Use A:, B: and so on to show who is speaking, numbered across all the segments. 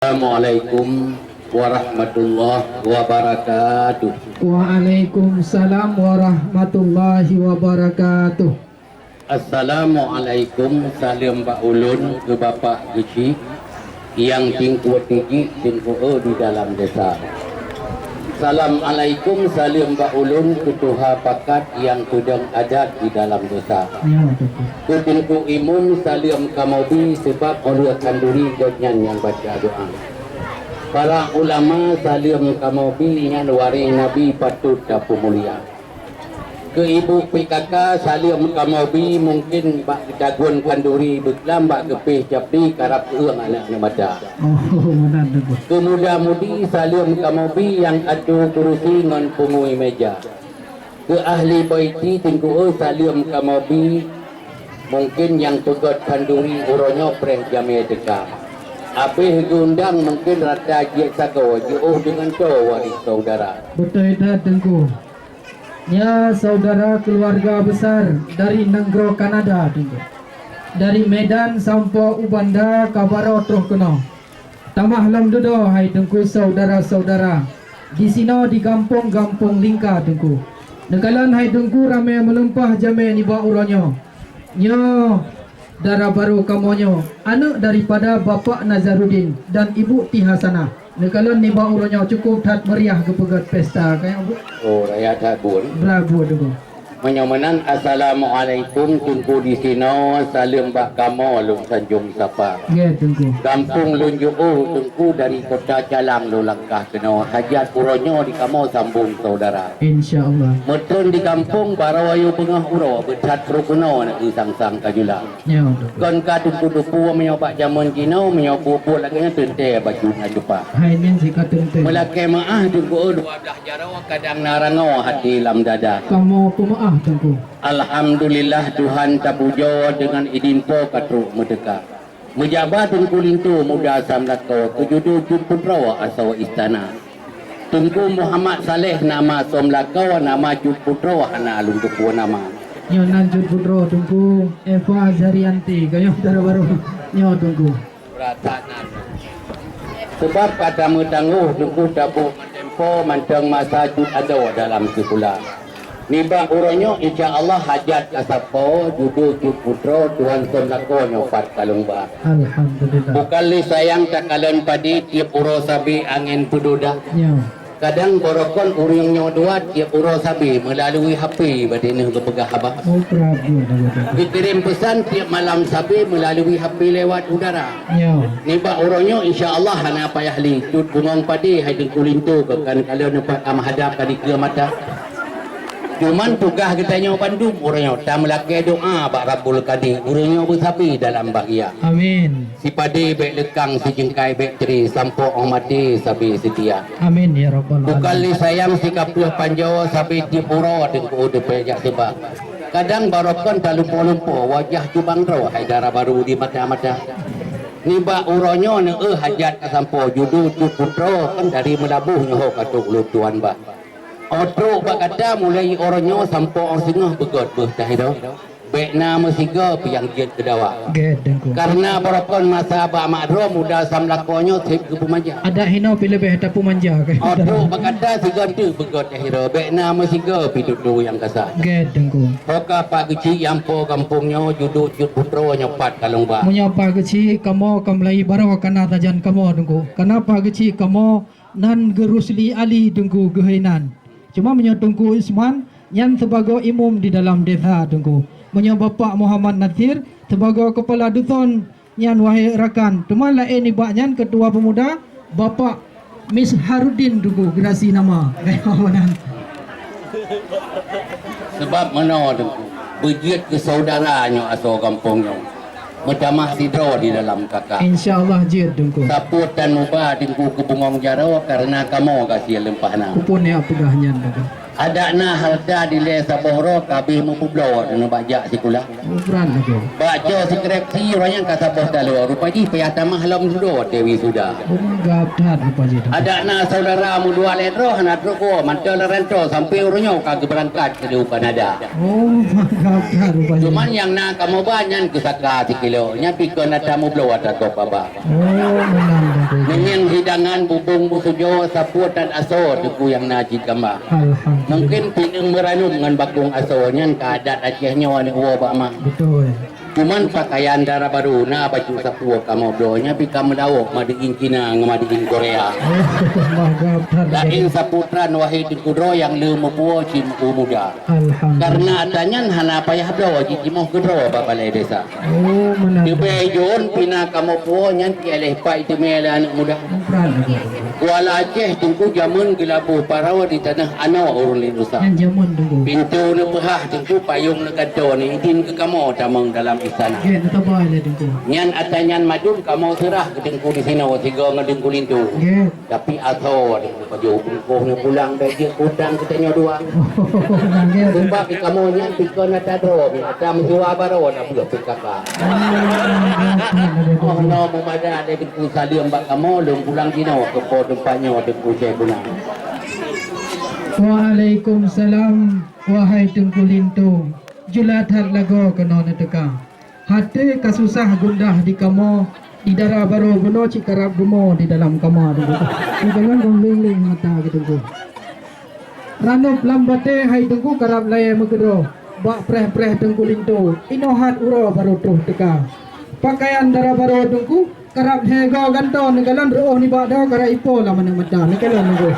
A: Assalamualaikum warahmatullahi wabarakatuh.
B: Waalaikumsalam warahmatullahi wabarakatuh.
A: Assalamualaikum salam Pak Ulun ke Bapak Geci yang tingku tinggi tingku di dalam desa. Assalamualaikum salam Pak Ulun ke Tuha Pakat yang sedang ada di dalam desa. Ke tingku imun salam kamobi sebab oleh kanduri godnyan yang baca doa. Para ulama salam kamobi yang wari Nabi patut dapu mulia. Ke ibu PKK salam kamobi mungkin bak jagun kanduri beklam bak kepih capri karap uang anak baca. Ke muda-mudi salam kamobi yang adu kurusi ngan pungui meja. Ke ahli baiti tingku salam kamobi mungkin yang pegot kanduri uronyo preh jamia deka. Apih gundang mungkin rata jek sako jauh dengan waris saudara.
B: Betul dah tengku. Ya saudara keluarga besar dari Nenggro Kanada tengku. Dari Medan sampai Ubanda Kabaro Troh Keno. Tamah lam dudo hai tengku saudara-saudara. Di sini di kampung-kampung Lingka tengku. Nekalan hai tengku ramai melempah jame ni ba uronyo. Nyo darah baru kamonyo anak daripada Bapak Nazaruddin dan Ibu Tihasana. Nekalan ni ba uronyo cukup tat meriah ke pegat pesta kayak bu.
A: Oh raya tabur.
B: Bravo dulu.
A: Menyomanan Assalamualaikum tunggu di sini salam bak kamo lung sanjung sapa.
B: Ya tunggu.
A: Kampung lunjuk tunggu dari kota Calang lu langkah kena hajat uronyo di kamo sambung saudara.
B: InsyaAllah.
A: Metun di kampung barawayu pengah uro becat rukuna nak sang-sang kajula.
B: Ya tunggu.
A: Kon ka dupu-dupu menyopak jamun kino menyopu lagi tente baju ngajupa.
B: Hai min si katente.
A: Melake maah tunggu 12 jarawa kadang narango hati lam dada.
B: Kamu pemaaf tunggu.
A: Alhamdulillah Tuhan tapujo dengan idinpo katruk merdeka. Mejabat tungku lintu muda samlako kejudu putrawa asawa istana. Tungku Muhammad Saleh nama somlako nama putrawa ana luntuku nama.
B: Nyo nanjut putro tunggu Eva Zarianti kayo darah baru. Nyo tunggu.
A: Ratanan. Sebab kata metangguh tungku tapu tempo mantang masa jud ada dalam sekolah. Niba uronyo insya-Allah hajat kasapo judu putro Tuhan somlako nyofat kalungba.
B: Alhamdulillah.
A: Bukan li sayang takalan padi tiap uro sabi angin peduda.
B: Nyo.
A: Kadang borokon uringnya dua tiap uro sabi melalui HP badine kepegah abah.
B: Oh Prabu dah.
A: Dikirim pesan tiap malam sabi melalui HP lewat udara.
B: Nyo.
A: Niba uronyo insya-Allah hana payah li tut bungong padi hai kulintu kan kalau nampak amhadap kali ke mata. Cuman tugas kita nyawa Bandung urangnya tak melaki doa bak Rabbul Qadir urangnya bersapi dalam bahagia.
B: Amin.
A: Si padi bek lekang si jengkai bek ceri sampo orang mati sabi setia.
B: Amin ya rabbal alamin.
A: Bukan li sayang si kapuh panjawa sabi tipuro dengku de pejak sebab. Kadang barokon tak lumpuh-lumpuh wajah cubang ro haidara baru di mata-mata. Ni bak urangnya ne hajat sampo judu putro kan dari melabuhnya ho katuk lu tuan ba. Otro kata mulai orangnya sampai orang sengah begot dah itu. Baik nama siga piang jet kedawa. Karena berapun masa Abah Makro muda samlakonyo tip ke pemanja.
B: Ada hino pilih beh tapu manja ke.
A: Otro kata siga tu begot dah itu. Baik nama siga pidudu yang kasar.
B: Gedengku.
A: Hoka pak kecil yang po kampungnya juduk jut putro nyopat kalung ba.
B: Menyapa kecil kamu kamlai baru kana tajan kamu dengku. Kenapa kecil kamu nan gerusli ali dengku gehainan. Cuma menyotongku Isman yang sebagai imam di dalam desa tunggu. Menyo Bapak Muhammad Nasir sebagai kepala dusun yang wahai rakan. Cuma lain ni baknyan ketua pemuda Bapak Miss Harudin tunggu gerasi nama.
A: Sebab mana tunggu berjit ke saudaranya asal kampungnya. Macamah sidro di dalam kakak.
B: InsyaAllah jid tunggu.
A: Saput dan mubah tunggu ke bungong jaro karena kamu kasih lempah na.
B: Kupun ya pegahnya tunggu.
A: Ada na harta di le sabohro kabeh mupublo dan bajak sikula.
B: Ukuran tunggu.
A: Baca skripsi orang yang kata bos dalu rupanya payah tamah lam sudah dewi sudah.
B: Gap dah apa je.
A: Ada na saudara mu dua letro anak roko mantel rento sampai orangnya kagak berangkat ke Kanada.
B: Oh, gap dah rupanya.
A: Cuman yang na kamu banyak ke saka 1 kilo nya pikon ada mu blow ada kok baba.
B: Oh, menang dah.
A: Dengan hidangan bubung busujo saput dan aso tuku yang najid gambar.
B: Alhamdulillah.
A: Mungkin pinang meranum dengan bakung asonya keadat Acehnya wani uwa bama.
B: Betul.
A: Cuman pakaian darah baru na baju sapua kamu bronya pika mendawok madiin Cina ngamadiin Korea. Lain saputran wahid kudro yang lemu puo cim muda.
B: Alhamdulillah.
A: Karena adanya hana payah bro cimong kudro balai desa.
B: Oh, mana?
A: Di bejon pina kamu puo nyanti aleh pak itu mela anak muda. Kuala Aceh tunggu jamun gelabu parawa di tanah ano urun linusa.
B: Yang jamun tunggu.
A: Pintu ni pehah tunggu payung ni kado ni idin ke kamu tamang dalam istana.
B: Ya, nak tahu lah tunggu.
A: Nyan atanyan madun kamu serah ke tunggu di sini tiga ngadung kulintu.
B: Ya.
A: Tapi atau ada baju bungkuh ni pulang bagi kudang katanya dua.
B: Oh, nangis.
A: Sebab kamu nyan pika nak tadro ni ada menjual baro nak buat pikaka. Oh no memada ada tunggu salim bak kamu lung pulang Cina ke tempatnya tunggu saya pulang.
B: Waalaikumsalam. Wahai Tengku Lintu, julathat lago kena neteka. Hati kasusah gundah di kamu di darah baru buno cikarap gumo di dalam kamar tu. Jangan gomling mata gitu. Ranup lambate hai Tengku karap laye megero. Bak preh-preh Tengku Lintu. Inohat uro baru tuh teka. Pakaian darah baru Tengku karap hego ganto negalan roh ni bak dah kara ipo lah mana mata negalan nunggu.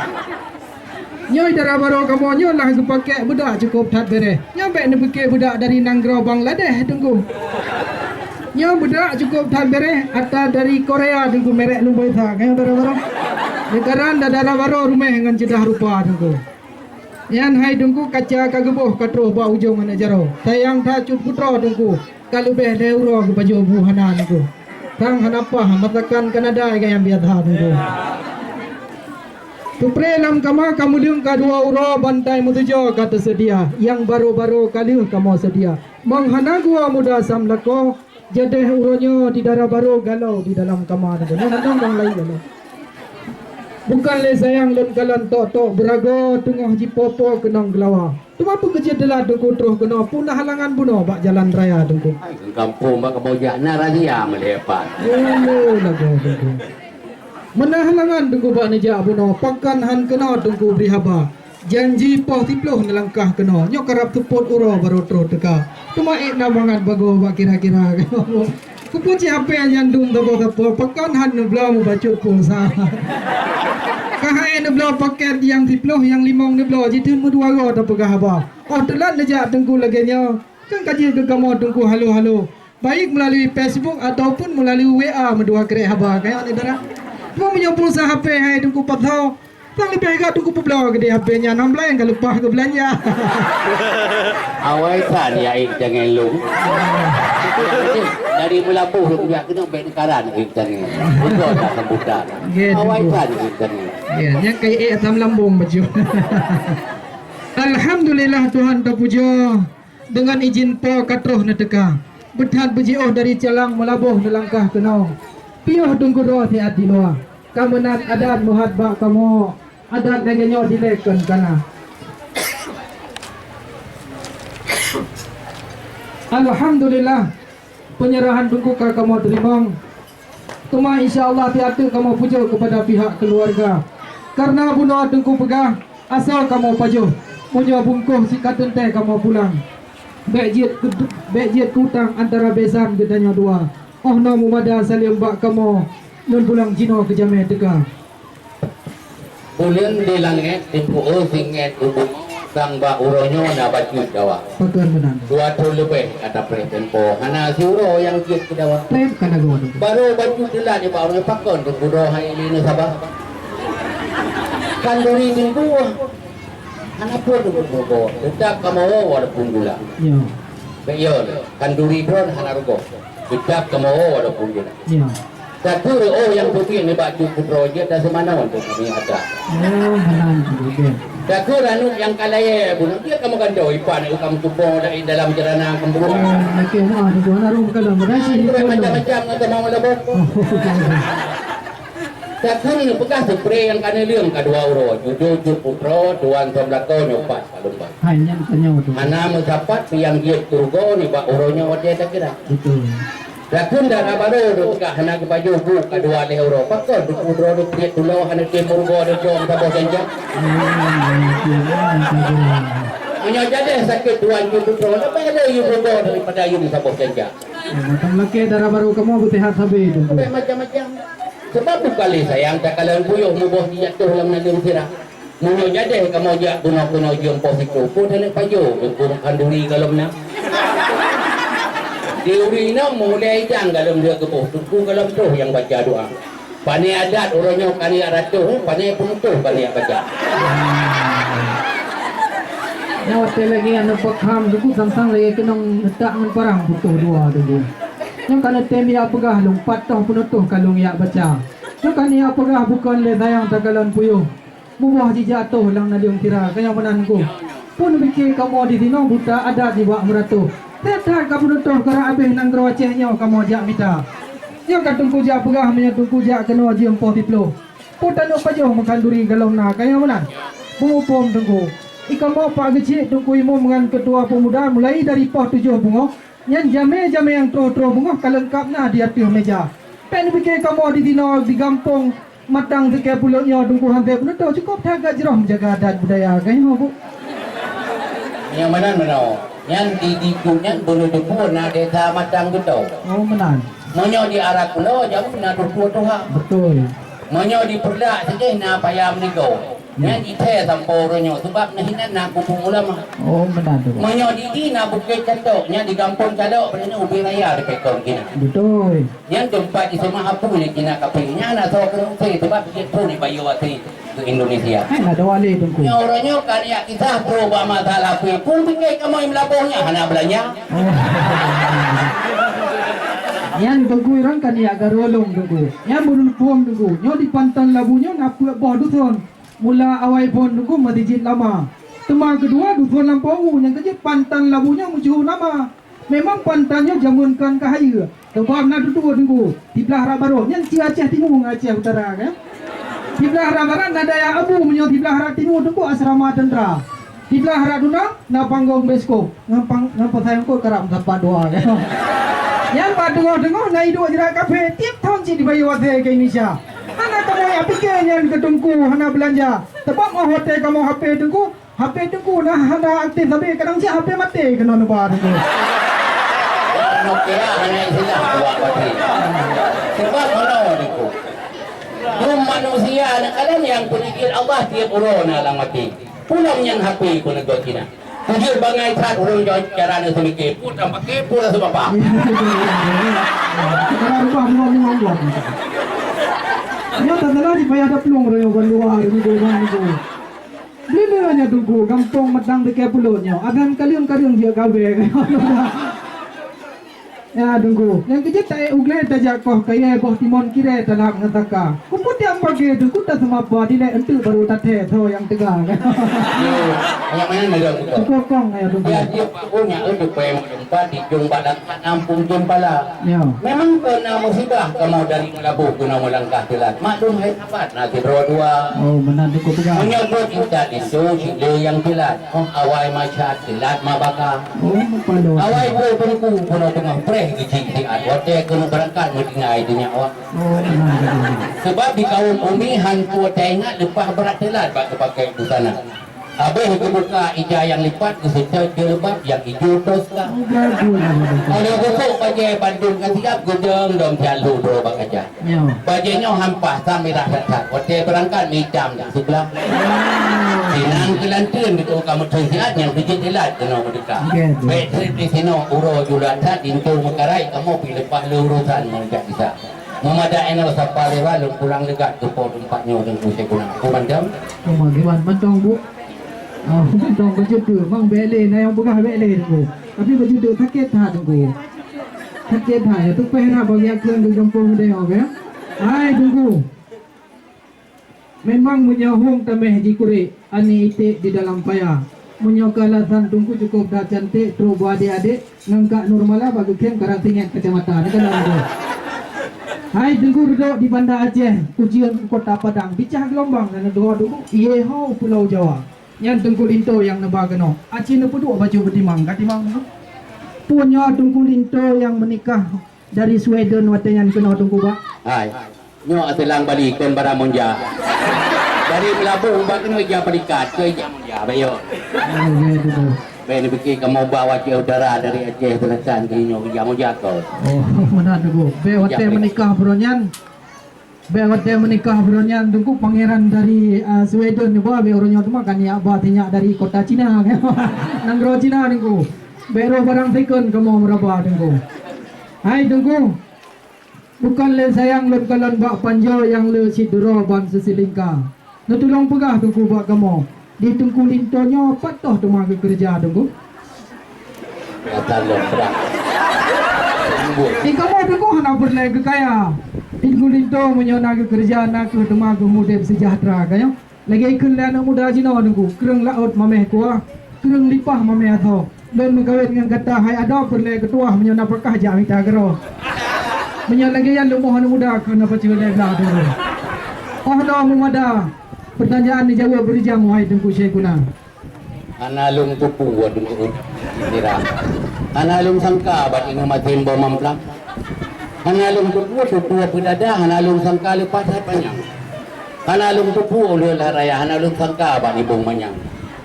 B: Nyoi darah baru kamu nyoi lah aku pakai budak cukup tat bere. Nyoi baik nak pakai budak dari Nanggro Bangladesh Tengku. Nyoi budak cukup tat bere atau dari Korea Tengku merek lumbai tha kan darah baru. Negara darah baru rumah dengan jedah rupa Tengku. Yan hai Tengku kaca kagebuh katro ba ujung anak jaro. Tayang tha cut putro Tengku. Kalau beh euro ke baju buhana Tengku. Tang hanapa matakan Kanada yang biadha Tengku. Tupre lam kama kamu liung kadua uro bantai mutujo kata sedia yang baru-baru kali kamu sedia menghana gua muda samlako jadi uronyo di darah baru galau di dalam kamar itu nandang bang lain galau bukan le sayang lon kalan tok berago tengah jipopo kenang gelawa tu apa kerja telah Tengku terus kena punah halangan buno bak jalan raya Tengku
A: Kampung bak kamu jakna razia melepat.
B: Oh lagu Tengku mana halangan Tengku bak nejak buno pakan han kena Tengku beri haba janji poh tiploh nelangkah kena nyok karap teput uro baru terus teka cuma nak bangat bago bak kira-kira kupunci HP yang dum tabo pakan han nebla mu bacut pulsa kahai nebla paket yang tiploh yang limong nebla jitun mu dua ro tabo haba oh telat nejak Tengku laganya kan kaji ke kamu Tengku halo baik melalui Facebook ataupun melalui WA medua kerek haba kayak ni darah Mau menyambung sah HP hai Tengku patau. Tak lebih agak Tengku peblau ke dia HP-nya 16 ke lepas ke belanja.
A: Awai san ya ik jangan lu. Dari melabuh lu ya kena baik nekaran ik jangan. Betul tak sambutan. Awai san ik jangan.
B: Ya, yang kayak asam lambung baju. Alhamdulillah Tuhan terpuja dengan izin po katroh neteka. Bethat beji'oh dari calang melabuh nelangkah kenau. Piuh Tengku roh ti ati loa. Kamenat adat muhat bak kamu. Adat dengannya dilekon kana. Alhamdulillah. Penyerahan Tengku ka kamu terima. Tuma insya-Allah tiada kamu puja kepada pihak keluarga. Karena bunuh Tengku pegah asal kamu pajuh. Punya bungkuh si katun teh kamu pulang. Bejit kutang antara besan gedanya dua. Oh no mumada salim bak kamu nun pulang Cina ke Jameh Teka.
A: Bulan di langit di pu'u singet ubung sang bak uronyo na baju dawa.
B: Pakan benar.
A: 2 lebih kata tempo. Hana si uro yang kiat ke dawa.
B: Trip kana go.
A: Baru baju telah di bak uronyo pakon Tengku roh hai ini sabah. Kan dari Tengku hana pun Tengku roh. Tetap kamu walaupun gula.
B: Ya.
A: Betul. Kan duri pun hana rugo. Tetap kamu walaupun gula.
B: Ya.
A: Satu yang putih ni baju putro je dah semana untuk kami ada.
B: Oh, hanan juga.
A: Satu ranu yang kalaya bunuh dia kamu kan jauh ipan kamu tumpang dari dalam jerana kamu.
B: Okey, mah tu ana rum kalau berasi
A: Macam-macam atau mau lebok. Satu ni bekas spray yang kena liang kedua uro. Jujur putro tuan somlako nyopat kalau pak.
B: Hanya tanya tu.
A: Mana mencapat yang dia turgo ni bak uronya wajah tak kira.
B: Betul.
A: Lakun darah baru tu kah hendak baju bu kedua le euro. Pakon du kudro du kriat tu law hendak ke murgo du jom ta bos senja. Punya jadi sakit tuan you tu pro. Apa ada you murgo daripada you ta bos senja.
B: Matang laki darah baru kamu butihat sabi tu.
A: Macam-macam. Sebab tu kali sayang tak kalau buyuh mu bos dia tu dalam nadum sirah. Munyo jadi kamu jak guna-guna jom pos itu. Pun hendak baju ku kanduri kalau nak. Diuri na mulai jang dalam dia kebuh tuku dalam tu yang baca doa. Pani adat orangnya kani ratu, pani penutuh kani baca.
B: Nyawa lagi anu pakham tu sang-sang lagi kenong letak ngan parang butuh dua tu. Yang kana temi apagah lompat tah penutuh kalung ya baca. Yang kani apagah bukan le sayang tagalan puyuh. Buah jatuh lang naliung tira kaya menanku. Pun fikir kamu di sini buta ada di bawah meratu. Tetap kamu nutuh kerana habis nang gerocehnya kamu ajak minta. Yang kat tungku jak pegah punya tungku jak kena jiam poh tiplo. Putan nak pajuh makan duri galong na kaya mana? Bupom tungku. Ika mau pak kecil tungku imam dengan ketua pemuda mulai dari poh 7 bunga. Yang jame-jame yang tro-tro bunga kalengkap na di atas meja. Pen fikir kamu di dino di kampung matang sekian pulutnya tungku hantai penutuh cukup tak jerah menjaga adat budaya kaya bu.
A: Yang mana? Yang di kunyang bulu depu na desa matang gitu.
B: Oh menan.
A: Monyo di arah kulo jam na depu tu ha.
B: Betul.
A: Monyo di perdak saja na payam nigo. Yang di teh samporonyo sebab na hinan na kupung ulama.
B: Oh menan tu.
A: Monyo di na bukit catok, nya di kampung cadok pada ubi raya di pekong kina.
B: Betul.
A: Yang tempat di semua hapu ni kina kapi. Nya na so kerung sebab itu ni bayu wati ke Indonesia.
B: Hai nak wali tungku.
A: Nya orangnya kan ya kita pro ba masalah pun pikir kamu yang melapornya hana belanja.
B: Yang tunggu orang kan ya garolong tunggu. Yang burun pom tunggu. Nyo di pantan labunya napu boh dusun. Mula awai pon tunggu madijit lama. Tema kedua dusun Lampau yang kerja pantan labunya muncul nama. Memang pantannya jamunkan kahaya. Sebab nak duduk tunggu. Di belah Arab Baru. Yang Aceh Timur Aceh Utara kan. Di belah Arab Barat ada yang abu menyo di belah Arab Timur tunggu asrama tentera. Di belah Arab Duna na panggung besko. Ngapa sayang ko kerap dapat doa kan. Yang dengar na hidup jerat kafe tiap tahun si dibayar hotel ke Indonesia. Hana kamu yang fikir yang ketungku hana belanja. Sebab mau hotel kamu HP tungku nah hana aktif tapi kadang si HP mati kena nubar tu.
A: Nokia hanya istilah buat mati. Sebab mana tungku. Belum manusia kalian yang berikir Allah tiap orang alang mati. Pulang yang HP ku nak Cina. Tujur bangai saat orang cara nak semikir. Pulang pakai pulang sebab apa?
B: Sekarang rumah ni ngomong. Nya tak salah di payah ada pelung orang luar ni orang ni. Bila hanya tunggu kampung matang dekat pulutnya. Agan kalian dia gawe. Ya tunggu. Yang kerja tak ugle tajak kau kaya boh timon kira talak ngataka. Kumpul tiap pagi tu ku tak semapa dilek entu baru tate tho yang tegak.
A: Yang mana negara kita?
B: Cukup kong ya tunggu.
A: Ya dia punya untuk payah tempat di jumpa dan ampun jempala.
B: Ya.
A: Memang kena musibah kamu dari Melabu guna melangkah telat. Maklum hai dapat nanti berdua.
B: Oh benar cukup pegang.
A: Menyebut kita di sini yang telat. Oh awai macam telat mabaka.
B: Oh padu.
A: Awai berpengku pulau tengah pre kecil waktu kena berangkat mendengar itu nyawa.
B: Oh benar.
A: Sebab di kaum umi hantu tengah lepas berat telat bak pakai di sana. Habis buka ija yang lipat kesejar jelbab yang hijau terus lah. Kalau busuk baju Bandung kan siap gudang dom jalur dua bak aja. Bajunya hampas sampai rasa waktu berangkat macam dah sebelah. Sinang Kelantan itu kamu tersihat yang kecil telat kena berdekat. Baik di sini uro julat itu mekarai kamu pilih lepas urusan menjak bisa. Memada enal sapa lewa pulang dekat ke pos tempatnya dan pusing guna. Kumandam.
B: Oh gimana mentong bu? Oh mentong baju tu, mang bele na yang bukan bele tu. Tapi baju tu sakit hati tu. Sakit hati tu pernah bagi aku di kampung dia okay? Hai tunggu. Memang menyahung tameh jikuri ani itik di dalam payah. Menyokalasan tungku cukup dah cantik terus buat adik-adik ngangkat normala bagi kem karang tingkat kecamatan. Kan ada. Hai tunggu duduk di Bandar Aceh, ujian Kota Padang, bicah gelombang dan doa dulu. Iye hau Pulau Jawa. Yang tunggu linto yang nebah kena. Aceh ne peduk baju bertimang, katimang tu. Punya tunggu linto yang menikah dari Sweden watanyan kena tunggu ba.
A: Hai. Nyo atelang balikon para monja. Dari melabung ba kena ja padikat ke ja monja bayo.
B: Ya tu.
A: Ben biki kamu bawa ke udara dari Aceh Selatan ke nyo ja monja ko.
B: Oh, mana tu. Be wate menikah bronyan. Be wate menikah bronyan tunggu pangeran dari Sweden ni ba be orangnya tu makan ya ba tinyak dari kota Cina kan. Nanggro Cina tunggu. Be ro barang fikun kamu meraba tunggu. Hai tunggu. Bukan le sayang le kalan bak panjo yang le sidro ban sesilingka. Nu tolong pegah tunggu bak kamu. Di tunggu lintonyo patoh tu mak kerja tunggu.
A: Kata lo berat.
B: Di kamu tunggu hana berlai ke kaya. Tunggu linto menyona ke kerja nak ke mak muda sejahtera kaya. Lagi ikut le anak muda Cina tunggu. Kereng laut mameh kuah. Kereng lipah mameh atau. Dan mengkawin dengan kata hai ada berlai ketua menyona berkah jami tagaro. Menyalagi yang lumah anak muda kena percaya lah dulu. Oh dah memada. Pertanyaan dijawab berjam wahai Tengku Syekhuna.
A: Analung tupu wa tunggu dira. Analung sangka bat ing matin bo mamplang. Analung tupu pedada analung sangka lepas panjang. Analung tupu ulul haraya analung sangka bat ibung manyang.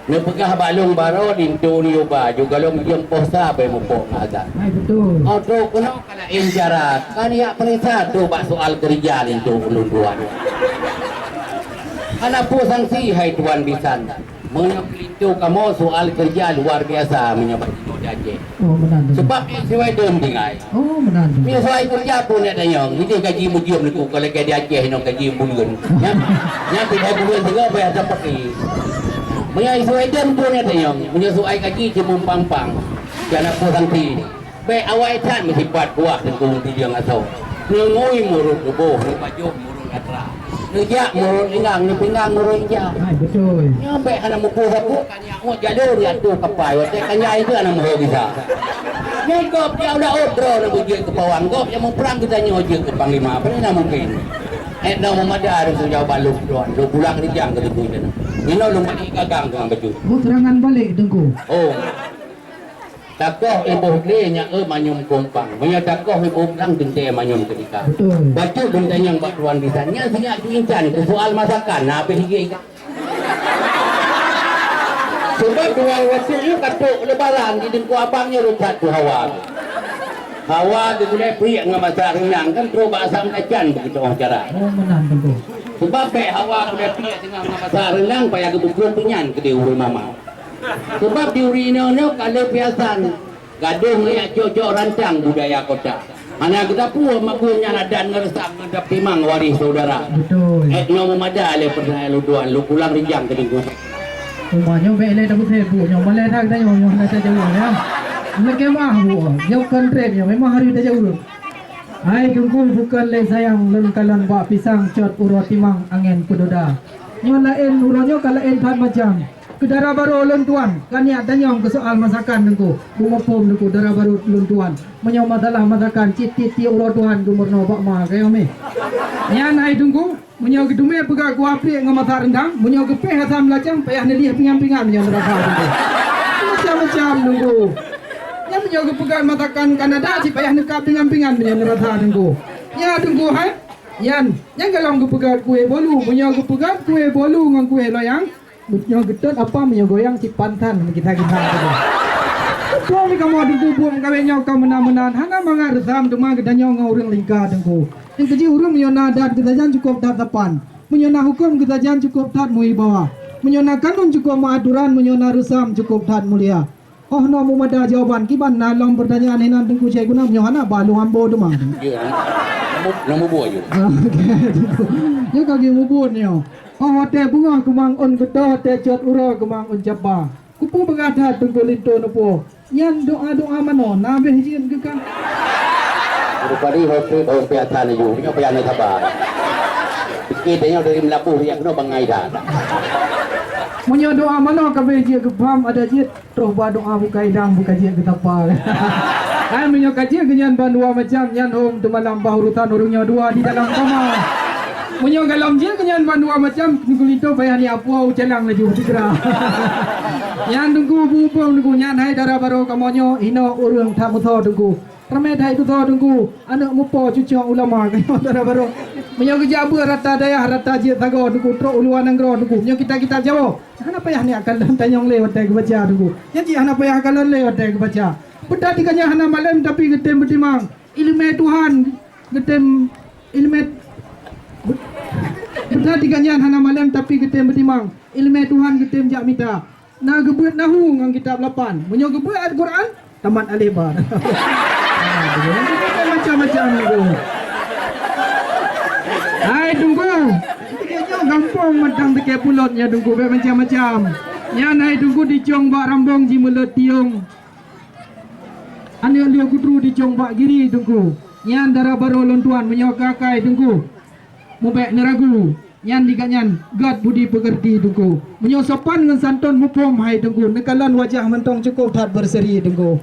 A: Ne pegah balung baro dintu niuba juga long jem posa be mupok ngazan.
B: Hai betul.
A: Auto kuno kala injara kan ya perisa tu bak soal kerja lintu ulun duan. Anak pu sanksi hai tuan bisan. Menyok lintu kamu soal kerja luar biasa menyabat Aceh.
B: Oh benar.
A: Sebab sesuai dem tinggai.
B: Oh benar.
A: Ni sesuai kerja pun nak tanya. Ini gaji mujium ni ku kalau ke di Aceh no gaji bulan. Nya pindah bulan juga bayar dapat ni. Menyesuai dem pun nak tanya. Menyesuai gaji cuma pampang. Jangan pu sanksi. Baik awal tan mesti buat buah tentu dia ngasau. Ngoi murut boh, baju murut atra. Kerja murut ingang, ni pinggang murut inja.
B: Hai betul.
A: Nyampe anak muku sapu kanya mau jalur ya tu kapai wate kanya itu anak mau bisa. Nyegop dia udah odro nak bujuk ke pawang gop yang mau perang kita nyoje ke panglima apa ni mungkin. Dah memadar tu jauh baluk tuan. Lu pulang di jang ke tu je. Ini lu mati gagang dengan baju.
B: Oh terangan balik Tengku.
A: Oh. Takoh ibu ni nya manyum kompang. Punya takoh ibu lang dente manyum ketika.
B: Betul.
A: Baju dente yang bak tuan di sana singa diincan ke soal masakan apa higi. Sebab dua wasil you katuk lebaran di dengku abangnya rucat tu hawa. Hawa dia boleh priak dengan masak rendang kan terus asam kacan begitu orang cara.
B: Oh benar Tengku.
A: Sebab baik hawa boleh priak dengan masak rendang payah kebukuan penyan ke dia mama. Sebab di urino kalau biasan gaduh ya cocok rancang budaya kota. Anak kita pun makunya nadan ngeresak ngedap timang waris saudara.
B: Betul.
A: Etno memada le pernah lu duan lu pulang rinjang ke dingku.
B: Rumahnya bele dah putih bu, yang boleh tak dah yang nak jauh ya. Mereka mah bu, jauh kontrapnya memang hari dah jauh. Hai Tengku bukan le sayang lun kalan bak pisang cot uro timang angin pedoda. Nyo lain uronyo kalain pat macam. Kedara baru lun tuan, kan ya tanyong ke soal masakan Tengku. Bunga pom Tengku dara baru lun tuan. Menyo masalah masakan citi uro tuan gumurno bak ma kayo me. Yan hai Tengku, menyo gedume pegak ku api ngam masak rendang, menyo gepe hasam lacang payah nelih pingan-pingan menyo neraka Tengku. Macam-macam Tengku. Yang menyo gepegak masakan Kanada si payah nekap pingan-pingan menyo neraka Tengku. Ya Tengku hai. Yan, yang kalau gepegak kue bolu, menyo gepegak kue bolu ngang kue loyang. Menyo getut apa menyo goyang si pantan kita Tengku. Kau ni kamu ada kubur kawinnya kau menan-menan. Hana mangar resam cuma gedanya ngau urang lingka Tengku. Yang keji urang menyona adat kita jangan cukup tatapan. Menyona hukum kita jangan cukup tat mui bawah. Menyona kanun cukup aturan, menyona resam cukup tat mulia. Oh no mumada jawaban kiban na long pertanyaan hinan Tengku Syekhuna menyona balu ambo demang.
A: Ya. Namu buah je.
B: Ya kaki mubun yo. Oh hote bunga kemang on beto hote cot uro kemang on jaba. Kupu berada Tengku linto nopo. Yan doa-doa mano nabe hijin ke kan.
A: Rupadi hote biasa ni ju. Dia payah nak sabar. Sikit dia dari Melabuh yang kena bangai dah.
B: Munyo doa mano kabe je ke pam ada je terus ba doa buka idang buka je ke tapa. Ai munyo kaji kenyan bandua macam yan hom tu malam bahurutan urungnya dua di dalam kamar. Munyo galam je kenyan bandua macam kulito bayar ni apa ucalang laju segera. Yan tunggu bupong tunggu nyan hai dara baro kamonyo hino urung tamuso tunggu. Ramai dah itu tahu tunggu. Anak mupo cucu ulama kan antara baru. Menyo kerja apa rata daya rata je tago tunggu trok uluan nangro tunggu. Menyo kita jawab. Hana payah ni akal dan tanyong le watai baca tunggu. Jadi hana payah akal le watai baca. Pedah tikanya hana malam tapi getem betimang. Ilmu Tuhan getem ilmu Betul tikanya hana malam tapi getem betimang. Ilmu Tuhan getem jak mita. Na gebut nahu ngang kitab 8. Menyo gebut Al-Quran tamat alibar. Macam-macam tu. Hai tunggu. Tikanya gampang matang teke pulotnya tunggu macam-macam. Nya nai tunggu dicong bak rambong ji mulut tiung. Ane liu kudru dicong bak giri tunggu. Nya dara baru lontuan menyokakai tunggu. Mubek neragu. Nyan diganyan God budi pekerti tunggu. Menyosopan dengan santun mupom hai tunggu. Nekalan wajah mentong cukup tat berseri tunggu.